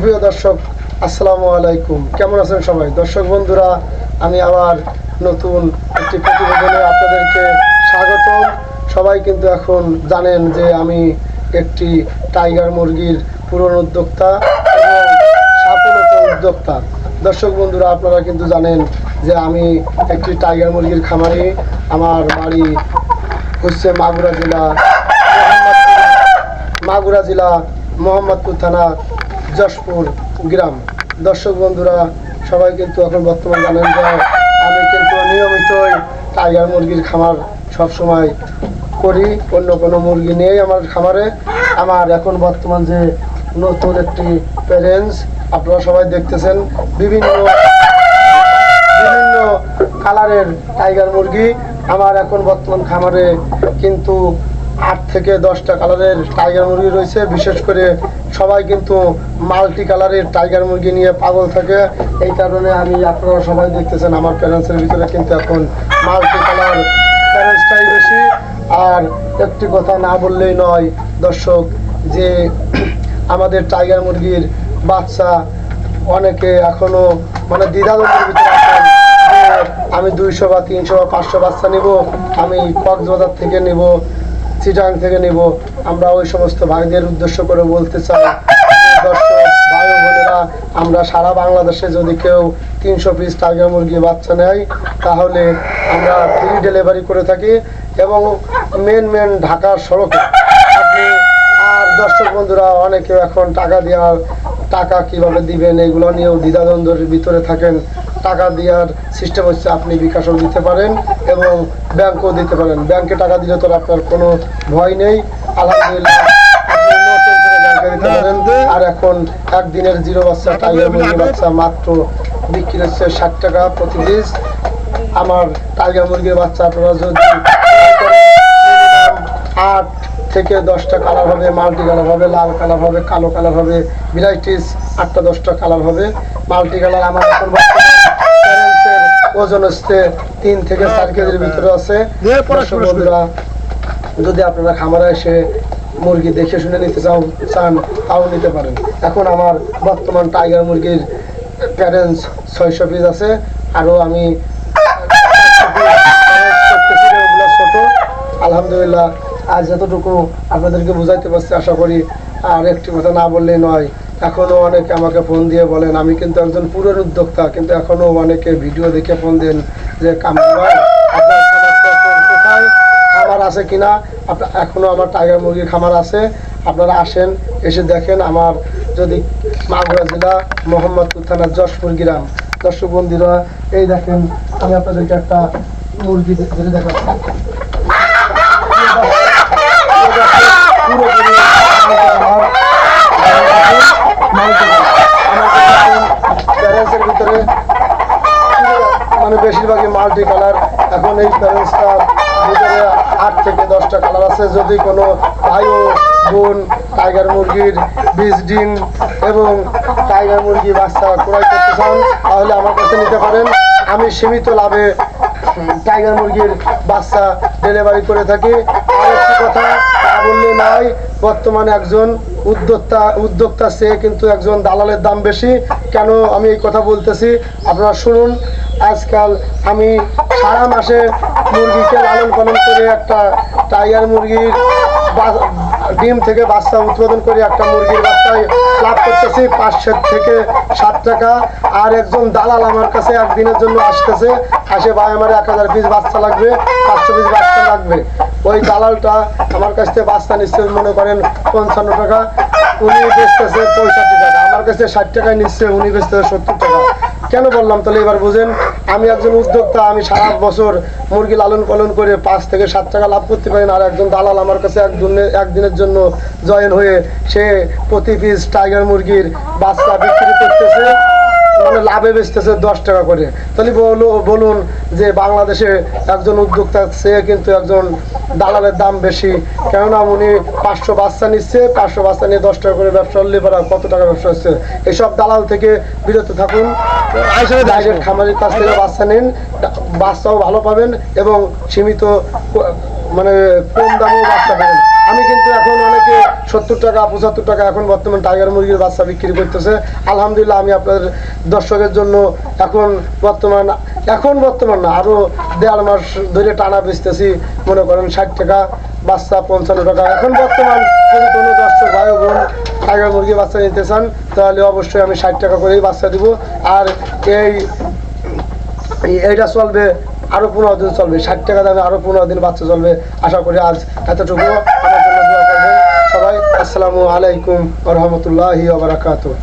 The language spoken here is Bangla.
প্রিয় দর্শক, আসসালামু আলাইকুম। কেমন আছেন সবাই? দর্শক বন্ধুরা, আমি আবার নতুন একটি প্রতিবেদনে আপনাদেরকে স্বাগতম। সবাই কিন্তু এখন জানেন যে আমি একটি টাইগার মুরগির পুরনো উদ্যোক্তা এবং সফলতা উদ্যোক্তা। দর্শক বন্ধুরা, আপনারা কিন্তু জানেন যে আমি একটি টাইগার মুরগির খামারি। আমার বাড়ি হচ্ছে মাগুরা জেলা মোহাম্মদপুর থানা যশপুর গ্রাম। দর্শক বন্ধুরা, সবাই কিন্তু এখন বর্তমান জানেন যে আমি কিন্তু নিয়মিতই টাইগার মুরগির খামার সবসময় করি। অন্য কোনো মুরগি নেই আমার খামারে। আমার এখন বর্তমান যে নতুন একটি প্যারেন্টস আপনারা সবাই দেখতেছেন, বিভিন্ন কালারের টাইগার মুরগি আমার এখন বর্তমান খামারে কিন্তু 8 থেকে 10টা কালারের টাইগার মুরগি রয়েছে। বিশেষ করে সবাই কিন্তু মাল্টি কালারের টাইগার মুরগি নিয়ে পাগল থাকে। এই কারণে আপনারা সবাই দেখতেছেন আমার প্যারেন্টসের ভিতরে কিন্তু এখন মাল্টি কালার প্যারেন্টসটাই বেশি। আর একটি কথা না বললেই নয় দর্শক, যে আমাদের টাইগার মুরগির বাচ্চা অনেকে এখনো দ্বিধাদ্বন্দ্বের ভিতরে আছেন যে আমি 200 বা 300 বা 500 বাচ্চা নিব, আমি কক্সবাজার থেকে নিব, চিটাং থেকে নিব। আমরা ওই সমস্ত ভাইদের উদ্দেশ্য করে বলতে চাই, দর্শক ভাই ও বোনেরা, আমরা সারা বাংলাদেশে যদি কেউ 300 পিস টাইগার মুরগি বাচ্চা নেয় তাহলে আমরা ফ্রি ডেলিভারি করে থাকি এবং মেন ঢাকার সড়কে আপনি। আর দর্শক বন্ধুরা, অনেকেও এখন টাকা কিভাবে দিবেন এগুলো নিয়েও দ্বিধাদ্বন্দ্বের ভিতরে থাকেন। টাকা দেওয়ার সিস্টেম হচ্ছে আপনি বিকাশও দিতে পারেন এবং ব্যাংকও দিতে পারেন। ব্যাংকে টাকা দিলে তো আপনার কোনো ভয় নেই, আলহামদুলিল্লাহ আপনি নো টেনশনে ব্যাংকে দিতে পারেন। আর এখন একদিনের 0 বাচ্চা টাইগার মুরগি বাচ্চা মাত্র বিক্রি হচ্ছে 60 টাকা প্রতি পিস। আমার টাইগার মুরগির বাচ্চা আপনারা যদি 8 থেকে 10টা কালার হবে, মাল্টি কালার হবে, লাল কালার হবে, কালো কালার হবে, ভ্যারাইটিস 8টা 10টা কালার হবে। মাল্টি কালার আমার এখন ওজন হচ্ছে 3 থেকে 4 কেজির ভিতরে আছে। বন্ধুরা, যদি আপনারা খামারে এসে মুরগি দেখে শুনে নিতে চান তাও নিতে পারেন। এখন আমার বর্তমান টাইগার মুরগির প্যারেন্টস 600 পিস আছে। আরও আমি ছোট, আলহামদুলিল্লাহ। আজ যতটুকু আপনাদেরকে বুঝাইতে পারছি আশা করি। আর একটি কথা না বললেই নয়, এখনও অনেকে আমাকে ফোন দিয়ে বলেন, আমি কিন্তু একজন পুরনো উদ্যোক্তা, কিন্তু এখনও অনেকে ভিডিও দেখে ফোন দেন যে কামরুল ভাই আপনার কোথায় খামার আছে কিনা। এখনও আমার টাইগার মুরগির খামার আছে, আপনারা আসেন, এসে দেখেন। আমার যদি মাগুরা জেলা মোহাম্মদপুর থানা যশপুর গ্রাম। দর্শক বন্ধুরা, এই দেখেন আমি আপনাদেরকে একটা মুরগি ধরে দেখাচ্ছি। ভিতরে বেশিরভাগই মাল্টি কালার। এখন এই প্যারেন্টসটার ভিতরে 8 থেকে 10টা কালার আছে। যদি কোনো ভাই ও বোন টাইগার মুরগির বীজ ডিম এবং টাইগার মুরগি বাচ্চা ক্রয় করতে চান তাহলে আমার কাছে নিতে পারেন। আমি সীমিত লাভে টাইগার মুরগির বাচ্চা ডেলিভারি করে থাকি। আর একটি কথা তা বললে নয়, বর্তমানে একজন উদ্যোক্তা সে কিন্তু একজন দালালের দাম বেশি। কেন আমি এই কথা বলতেছি আপনারা শুনুন। আজকাল আমি সারা মাসে মুরগিকে লালন পালন করে একটা টাইগার মুরগির ডিম থেকে বাচ্চা উৎপাদন করে একটা মুরগির বাচ্চায় লাভ করতেছি 500 থেকে 7 টাকা। আর একজন দালাল আমার কাছে একদিনের জন্য আসতেছে, ভাই আমার 1000 পিস বাচ্চা লাগবে, 500 পিস বাচ্চা লাগবে। ওই দালালটা আমার কাছ থেকে বাচ্চা নিচ্ছে মনে করেন 55 টাকা, উনি বেচতেছে 65 টাকা। আমার কাছে 60 টাকায় নিচ্ছে, উনি বেচতেছে 70 টাকা। কেন বললাম তাহলে এবার বুঝেন। আমি একজন উদ্যোক্তা, আমি সারা বছর মুরগি লালন পালন করে 5 থেকে 7 টাকা লাভ করতে পারি না। আর একজন দালাল আমার কাছে একদিনের জন্য জয়েন হয়ে সে প্রতি পিস টাইগার মুরগির বাচ্চা বিক্রি করতেছে, লাভে বেচতেছে 10 টাকা করে। তাহলে বলুন যে বাংলাদেশে একজন উদ্যোক্তা সে কিন্তু একজন দালালের দাম বেশি। কেননা উনি 500 বাচ্চা নিচ্ছে, 500 বাচ্চা নিয়ে 10 টাকা করে ব্যবসা করলে কত টাকা ব্যবসা হচ্ছে। এইসব দালাল থেকে বিরত থাকুন, ডাইরেক্ট খামারের কাছ থেকে বাচ্চা নিন, বাচ্চাও ভালো পাবেন এবং সীমিত কম দামেও বাচ্চা পাবেন। আমি কিন্তু এখন অনেকে 70 টাকা 75 টাকা এখন বর্তমান টাইগার মুরগির বাচ্চা বিক্রি করতেছে। আলহামদুলিল্লাহ আমি আপনাদের দর্শকের জন্য এখন বর্তমান না আরো 1.5 মাস ধরে টানা বেচতেছি, মনে করেন 60 টাকা বাচ্চা 55 টাকা। এখন বর্তমান যদি কোনো দর্শক ভাই ও বোন টাইগার মুরগির বাচ্চা নিতে চান তাহলে অবশ্যই আমি 60 টাকা করেই বাচ্চা দিব। আর এইটা চলবে আরো 15 দিন চলবে, 60 টাকা দামে আরো 15 দিন বাচ্চা চলবে। আশা করি আজ এতটুকু। আমার জন্য দোয়া করবেন সবাই। আসসালামু আলাইকুম ওয়া রাহমাতুল্লাহি ওয়া বারাকাতুহু।